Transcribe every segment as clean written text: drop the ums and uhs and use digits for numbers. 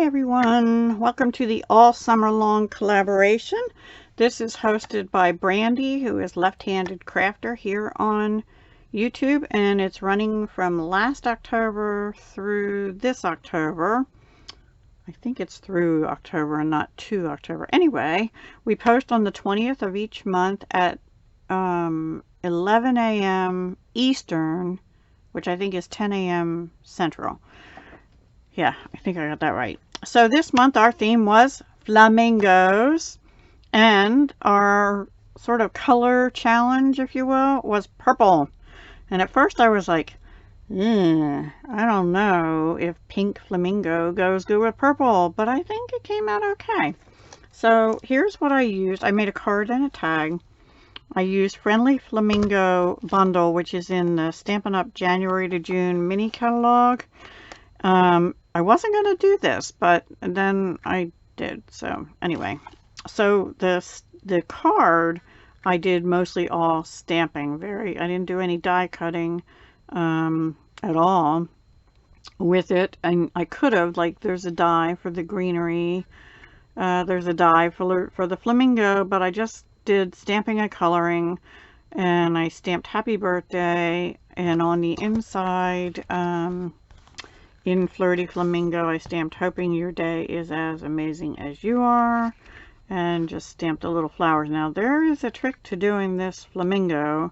Hi everyone, welcome to the all summer long collaboration. This is hosted by Brandy, who is Left-Handed Crafter here on YouTube, and it's running from last October through this October. I think it's through October and not to October. Anyway, we post on the 20th of each month at 11 a.m. Eastern, which I think is 10 a.m. Central. Yeah, I think I got that right. So this month our theme was flamingos, and our sort of color challenge, if you will, was purple. And at first I was like, I don't know if pink flamingo goes good with purple, but I think it came out okay. So here's what I used. I made a card and a tag. I used Friendly Flamingo Bundle, which is in the Stampin' Up! January to June mini catalog. I wasn't going to do this, but then I did. So anyway, so the card I did mostly all stamping. I didn't do any die cutting at all with it. And I could have, like, there's a die for the greenery, there's a die for the flamingo, but I just did stamping and coloring, and I stamped happy birthday, and on the inside, in Flirty Flamingo, I stamped hoping your day is as amazing as you are, and just stamped the little flowers. Now there is a trick to doing this flamingo.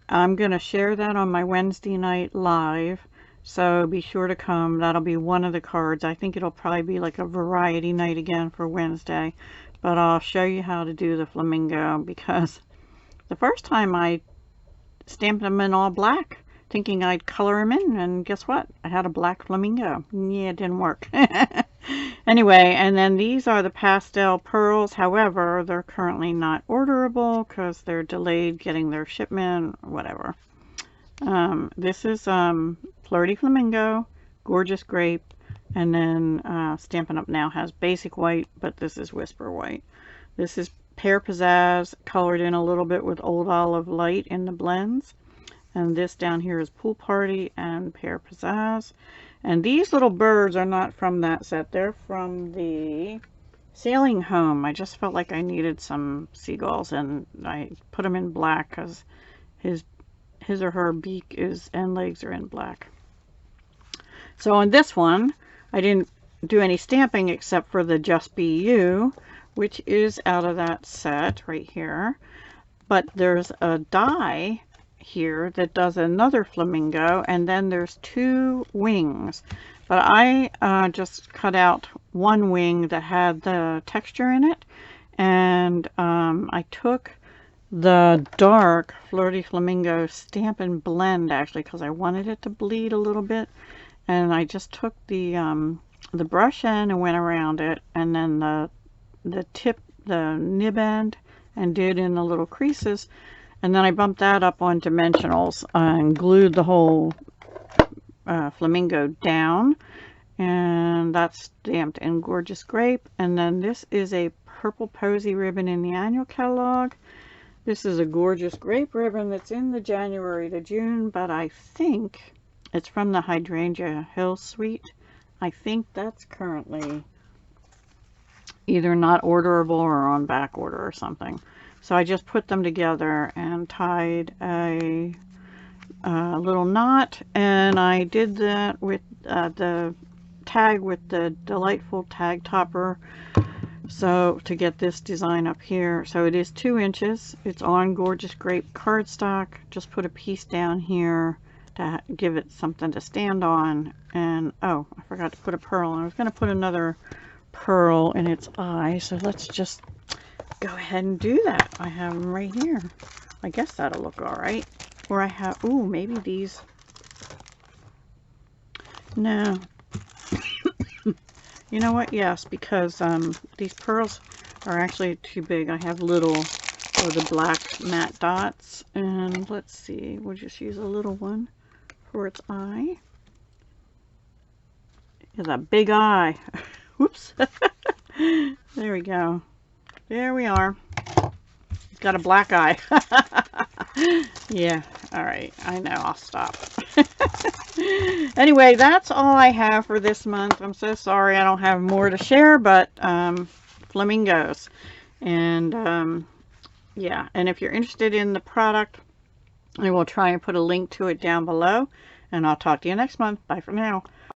I'm going to share that on my Wednesday night live, so be sure to come. That'll be one of the cards. I think it'll probably be like a variety night again for Wednesday, but I'll show you how to do the flamingo, because the first time I stamped them in all black, thinking I'd color them in, and guess what? I had a black flamingo. Yeah, it didn't work. Anyway, and then these are the pastel pearls. However, they're currently not orderable because they're delayed getting their shipment, whatever. This is Flirty Flamingo, Gorgeous Grape, and then Stampin' Up! Now has Basic White, but this is Whisper White. This is Pear Pizzazz, colored in a little bit with Old Olive Light in the blends. And this down here is Pool Party and Pear Pizzazz. And these little birds are not from that set. They're from the Sailing Home. I just felt like I needed some seagulls, and I put them in black because his or her beak and legs are in black. So on this one, I didn't do any stamping except for the Just Be You, which is out of that set right here. But there's a die here that does another flamingo, and then there's two wings, but I just cut out one wing that had the texture in it, and I took the dark Flirty Flamingo Stampin' Blend, actually, because I wanted it to bleed a little bit, and I just took the brush end and went around it, and then the nib end, and did in the little creases. And then I bumped that up on dimensionals and glued the whole flamingo down. And that's stamped in Gorgeous Grape. And then this is a purple posy ribbon in the annual catalog. This is a Gorgeous Grape ribbon that's in the January to June, but I think it's from the Hydrangea Hill Suite. I think that's currently either not orderable or on back order or something. So I just put them together and tied a little knot, and I did that with the tag with the delightful tag topper, so to get this design up here. So it is 2 inches. It's on Gorgeous Grape cardstock. Just put a piece down here to give it something to stand on. And oh, I forgot to put a pearl. I was going to put another pearl in its eye, so let's just go ahead and do that. I have them right here. I guess that'll look all right. Or I have, ooh, maybe these. No. You know what? Yes, because these pearls are actually too big. I have little of the black matte dots. And let's see, we'll just use a little one for its eye. It's a big eye. Whoops. There we go. There we are. He's got a black eye. Yeah, all right. I know. I'll stop. Anyway, that's all I have for this month. I'm so sorry I don't have more to share, but Flamingos. And yeah, and if you're interested in the product, I will try and put a link to it down below. And I'll talk to you next month. Bye for now.